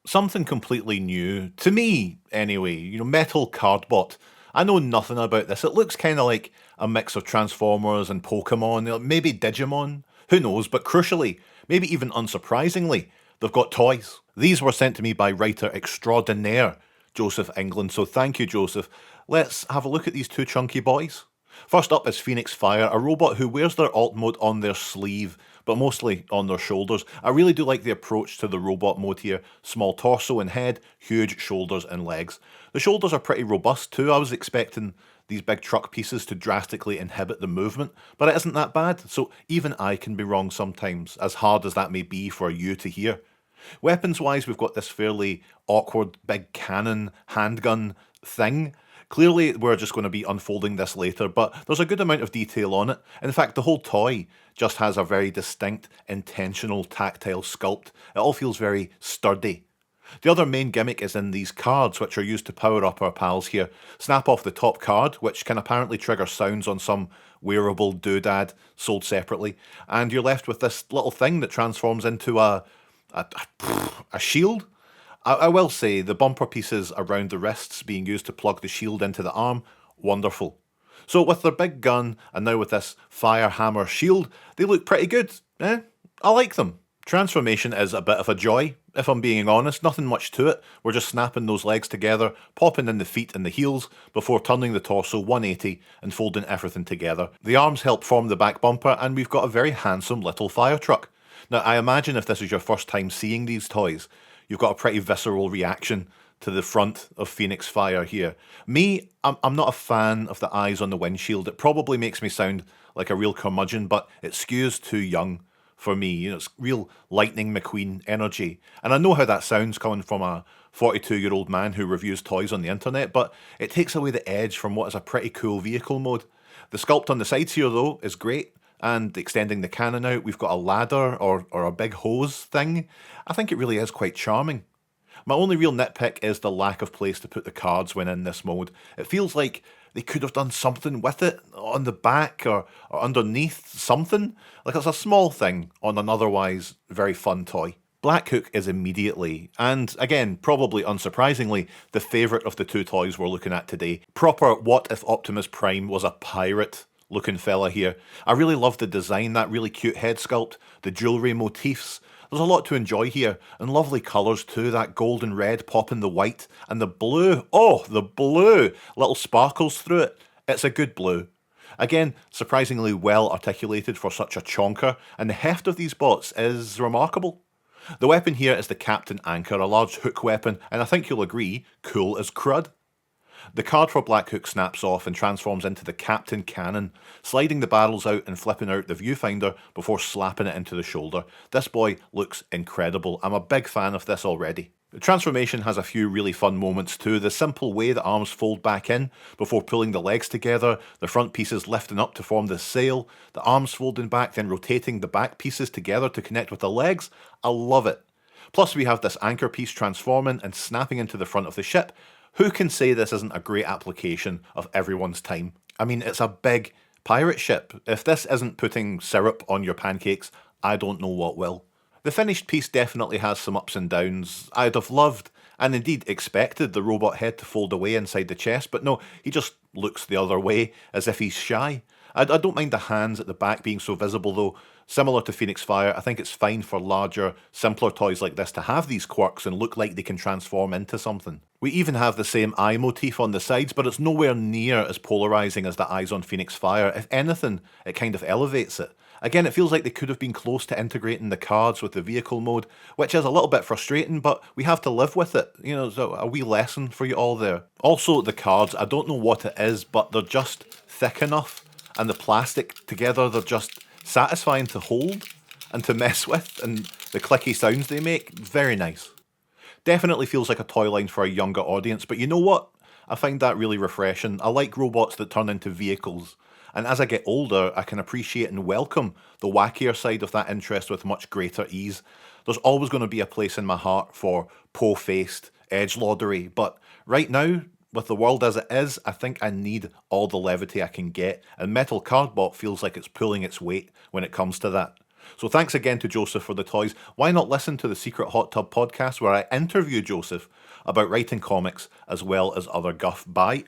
Something completely new, to me anyway, metal cardbot. I know nothing about this. It looks kind of like a mix of Transformers and Pokemon, maybe Digimon, who knows, but crucially, maybe even unsurprisingly, they've got toys. These were sent to me by writer extraordinaire Joseph England, so thank you, Joseph. Let's have a look at these two chunky boys. First up is Phoenix Fire, a robot who wears their alt mode on their sleeve, but mostly on their shoulders. I really do like the approach to the robot mode here. Small torso and head, huge shoulders and legs. The shoulders are pretty robust too. I was expecting these big truck pieces to drastically inhibit the movement, but it isn't that bad, so even I can be wrong sometimes, as hard as that may be for you to hear. Weapons wise, we've got this fairly awkward big cannon handgun thing. Clearly, we're just going to be unfolding this later, but there's a good amount of detail on it. In fact, the whole toy just has a very distinct, intentional tactile sculpt. It all feels very sturdy. The other main gimmick is in these cards, which are used to power up our pals here. Snap off the top card, which can apparently trigger sounds on some wearable doodad sold separately, and you're left with this little thing that transforms into a, a shield. I will say the bumper pieces around the wrists being used to plug the shield into the arm, wonderful. So with their big gun and now with this fire hammer shield, they look pretty good. I like them. Transformation is a bit of a joy, if I'm being honest, nothing much to it. We're just snapping those legs together, popping in the feet and the heels, before turning the torso 180 and folding everything together. The arms help form the back bumper and we've got a very handsome little fire truck. Now I imagine if this is your first time seeing these toys, you've got a pretty visceral reaction to the front of Phoenix Fire here. Me, I'm not a fan of the eyes on the windshield. It probably makes me sound like a real curmudgeon, but it skews too young for me. It's real Lightning McQueen energy. And I know how that sounds coming from a 42-year-old man who reviews toys on the internet, but it takes away the edge from what is a pretty cool vehicle mode. The sculpt on the sides here, though, is great. And extending the cannon out, we've got a ladder or a big hose thing. I think it really is quite charming. My only real nitpick is the lack of place to put the cards when in this mode. It feels like they could have done something with it, on the back or underneath, something. Like it's a small thing on an otherwise very fun toy. Black Hook is immediately, and again, probably unsurprisingly, the favourite of the two toys we're looking at today. Proper what if Optimus Prime was a pirate looking fella here. I really love the design, that really cute head sculpt, the jewellery motifs. There's a lot to enjoy here, and lovely colours too, that gold and red popping the white, and the blue, oh, the blue, little sparkles through it. It's a good blue. Again, surprisingly well articulated for such a chonker, and the heft of these bots is remarkable. The weapon here is the Captain Anchor, a large hook weapon, and I think you'll agree, cool as crud. The card for Black Hook snaps off and transforms into the Captain Cannon, sliding the barrels out and flipping out the viewfinder before slapping it into the shoulder. This boy looks incredible. I'm a big fan of this already. The transformation has a few really fun moments too. The simple way the arms fold back in before pulling the legs together, the front pieces lifting up to form the sail, the arms folding back then rotating the back pieces together to connect with the legs. I love it. Plus we have this anchor piece transforming and snapping into the front of the ship. Who can say this isn't a great application of everyone's time? I mean, it's a big pirate ship. If this isn't putting syrup on your pancakes, I don't know what will. The finished piece definitely has some ups and downs. I'd have loved, and indeed expected, the robot head to fold away inside the chest, but no, he just looks the other way, as if he's shy. I don't mind the hands at the back being so visible though. Similar to Phoenix Fire, I think it's fine for larger, simpler toys like this to have these quirks and look like they can transform into something. We even have the same eye motif on the sides, but it's nowhere near as polarising as the eyes on Phoenix Fire. If anything, it kind of elevates it. Again, it feels like they could have been close to integrating the cards with the vehicle mode, which is a little bit frustrating, but we have to live with it. So a wee lesson for you all there. Also, the cards, I don't know what it is, but they're just thick enough, and the plastic together, they're just satisfying to hold and to mess with, and the clicky sounds they make, very nice. Definitely feels like a toy line for a younger audience, but you know what? I find that really refreshing. I like robots that turn into vehicles, and as I get older, I can appreciate and welcome the wackier side of that interest with much greater ease. There's always going to be a place in my heart for po-faced edgelordery, but right now, with the world as it is, I think I need all the levity I can get, and Metal Cardbot feels like it's pulling its weight when it comes to that. So thanks again to Joseph for the toys. Why not listen to the Secret Hot Tub podcast where I interview Joseph about writing comics as well as other guff. Bye.